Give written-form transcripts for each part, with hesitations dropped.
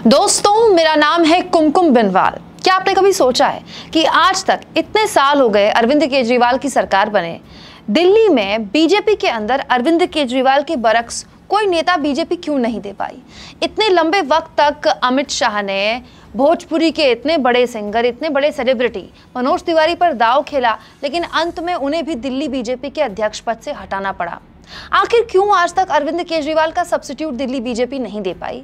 दोस्तों, मेरा नाम है कुमकुम बिनवाल। क्या आपने कभी सोचा है कि आज तक इतने साल हो गए अरविंद केजरीवाल की सरकार बने, दिल्ली में बीजेपी के अंदर अरविंद केजरीवाल के बरक्स कोई नेता बीजेपी क्यों नहीं दे पाई? इतने लंबे वक्त तक अमित शाह ने भोजपुरी के इतने बड़े सिंगर, इतने बड़े सेलिब्रिटी मनोज तिवारी पर दांव खेला, लेकिन अंत में उन्हें भी दिल्ली बीजेपी के अध्यक्ष पद से हटाना पड़ा। आखिर क्यों आज तक अरविंद केजरीवाल का सब्स्टिट्यूट दिल्ली बीजेपी नहीं दे पाई?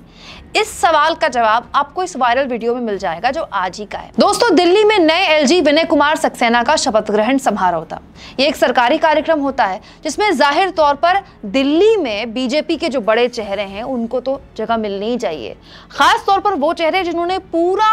इस सवाल का जवाब आपको इस वायरल वीडियो में मिल जाएगा जो आज ही का है। दोस्तों, दिल्ली में नए एलजी विनय कुमार सक्सेना का शपथ ग्रहण समारोह था। ये एक सरकारी कार्यक्रम होता है जिसमें जाहिर तौर पर दिल्ली में बीजेपी के जो बड़े चेहरे हैं उनको तो जगह मिलनी ही चाहिए, खास तौर पर वो चेहरे जिन्होंने पूरा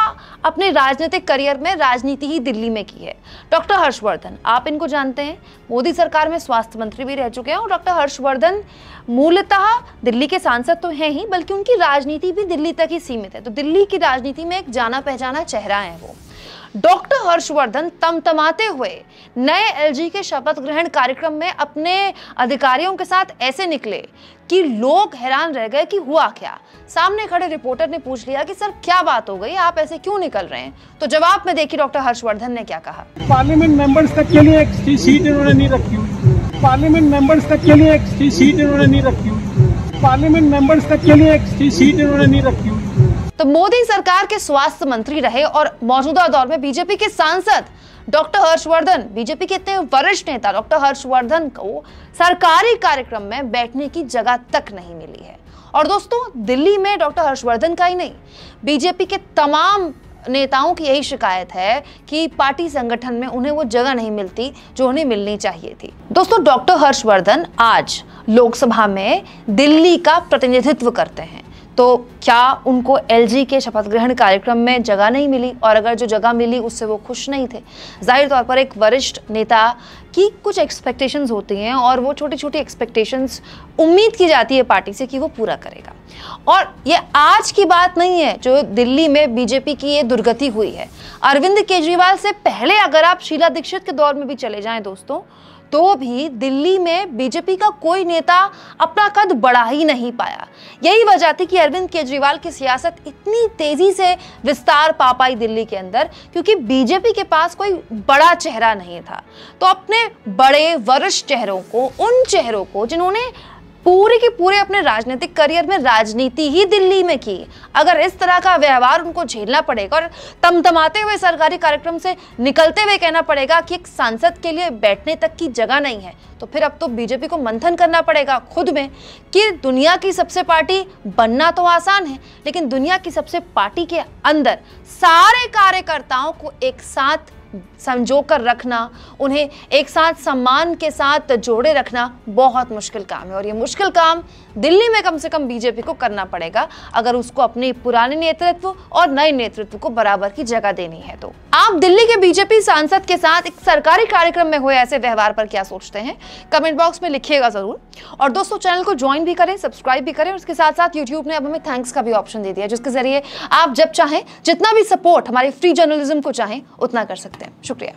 अपने राजनीतिक करियर में राजनीति ही दिल्ली में की है। डॉक्टर हर्षवर्धन, आप इनको जानते हैं, मोदी सरकार में स्वास्थ्य मंत्री भी रह चुके हैं और डॉक्टर हर्षवर्धन मूलतः दिल्ली के सांसद तो हैं ही, बल्कि उनकी राजनीति भी दिल्ली तक ही सीमित है। तो दिल्ली की राजनीति में एक जाना पहचाना चेहरा है वो। डॉक्टर हर्षवर्धन तमतमाते हुए नए एलजी के शपथ ग्रहण कार्यक्रम में अपने अधिकारियों के साथ ऐसे निकले कि लोग हैरान रह गए कि हुआ क्या। सामने खड़े रिपोर्टर ने पूछ लिया कि सर क्या बात हो गई, आप ऐसे क्यों निकल रहे हैं? तो जवाब में देखिए डॉक्टर हर्षवर्धन ने क्या कहा। पार्लियामेंट मेंबर्स तक के लिए एक सीट इन्होंने नहीं रखी हुई। पार्लियामेंट मेंबर्स तक के लिए एक सीट इन्होंने नहीं रखी हुई। पार्लियामेंट मेंबर्स तक के लिए एक सीट इन्होंने नहीं रखी हुई। तो मोदी सरकार के स्वास्थ्य मंत्री रहे और मौजूदा दौर में बीजेपी के सांसद डॉक्टर हर्षवर्धन, बीजेपी के इतने वरिष्ठ नेता डॉक्टर हर्षवर्धन को सरकारी कार्यक्रम में बैठने की जगह तक नहीं मिली है। और दोस्तों, दिल्ली में डॉक्टर हर्षवर्धन का ही नहीं, बीजेपी के तमाम नेताओं की यही शिकायत है कि पार्टी संगठन में उन्हें वो जगह नहीं मिलती जो उन्हें मिलनी चाहिए थी। दोस्तों, डॉक्टर हर्षवर्धन आज लोकसभा में दिल्ली का प्रतिनिधित्व करते हैं, तो क्या उनको एलजी के शपथ ग्रहण कार्यक्रम में जगह नहीं मिली? और अगर जो जगह मिली उससे वो खुश नहीं थे? जाहिर तौर पर एक वरिष्ठ नेता की कुछ एक्सपेक्टेशंस होती हैं और वो छोटी छोटी एक्सपेक्टेशंस उम्मीद की जाती है पार्टी से कि वो पूरा करेगा। और ये आज की बात नहीं है जो दिल्ली में बीजेपी की ये दुर्गति हुई है। अरविंद केजरीवाल से पहले अगर आप शीला दीक्षित के दौर में भी चले जाएं दोस्तों, तो भी दिल्ली में बीजेपी का कोई नेता अपना कद बढ़ा ही नहीं पाया। यही वजह थी कि अरविंद केजरीवाल की सियासत इतनी तेजी से विस्तार पा पाई दिल्ली के अंदर, क्योंकि बीजेपी के पास कोई बड़ा चेहरा नहीं था। तो अपने बड़े वरिष्ठ चेहरों को, उन चेहरों को जिन्होंने पूरे के पूरे अपने राजनीतिक करियर में राजनीति ही दिल्ली में की, अगर इस तरह का व्यवहार उनको झेलना पड़ेगा और तमतमाते हुए सरकारी कार्यक्रम से निकलते हुए कहना पड़ेगा कि एक सांसद के लिए बैठने तक की जगह नहीं है, तो फिर अब तो बीजेपी को मंथन करना पड़ेगा खुद में कि दुनिया की सबसे पार्टी बनना तो आसान है, लेकिन दुनिया की सबसे पार्टी के अंदर सारे कार्यकर्ताओं को एक साथ संजो कर रखना, उन्हें एक साथ सम्मान के साथ जोड़े रखना बहुत मुश्किल काम है। और ये मुश्किल काम दिल्ली में कम से कम बीजेपी को करना पड़ेगा अगर उसको अपने पुराने नेतृत्व और नए नेतृत्व को बराबर की जगह देनी है। तो आप दिल्ली के बीजेपी सांसद के साथ एक सरकारी कार्यक्रम में हुए ऐसे व्यवहार पर क्या सोचते हैं? कमेंट बॉक्स में लिखिएगा जरूर। और दोस्तों, चैनल को ज्वाइन भी करें, सब्सक्राइब भी करें। और उसके साथ साथ यूट्यूब ने अब हमें थैंक्स का भी ऑप्शन दे दिया, जिसके जरिए आप जब चाहें जितना भी सपोर्ट हमारे फ्री जर्नलिज्म को चाहें उतना कर सकते हैं। शुक्रिया।